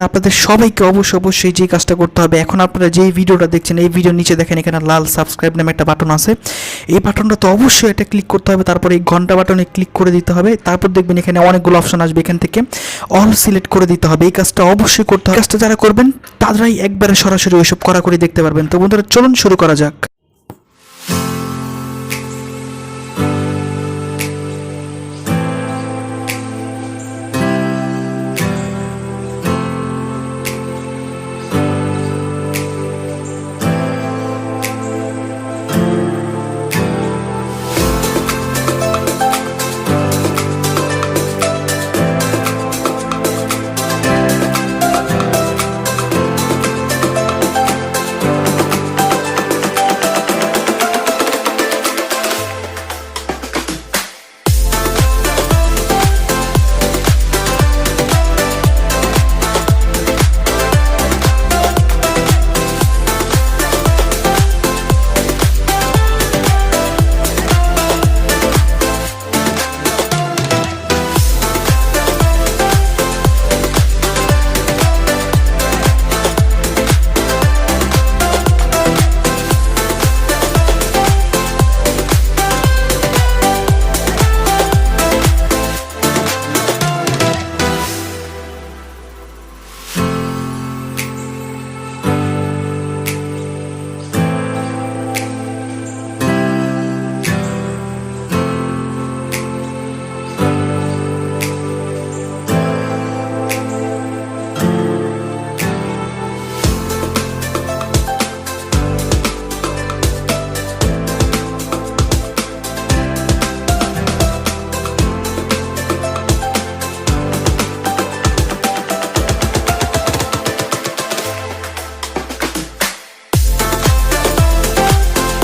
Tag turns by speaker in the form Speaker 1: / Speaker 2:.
Speaker 1: আপনাদের সবাইকে অবশ্যই যে কাজটা করতে হবে, এখন আপনারা যেই ভিডিওটা দেখছেন এই ভিডিওর নিচে দেখেন এখানে লাল সাবস্ক্রাইব নামে একটা বাটন আছে। এই বাটনটা তো অবশ্যই এটা ক্লিক করতে হবে, তারপরে এই ঘন্টা বাটনে ক্লিক করে দিতে হবে। তারপর দেখবেন এখানে অনেকগুলো অপশন আসবে, এখান থেকে অল সিলেক্ট করে দিতে হবে। এই কাজটা অবশ্যই করতে হবে। কাজটা যারা করবেন তারাই একবারে সরাসরি ওইসব কড়াকড়ি দেখতে পারবেন। তো বন্ধুরা চলুন শুরু করা যাক।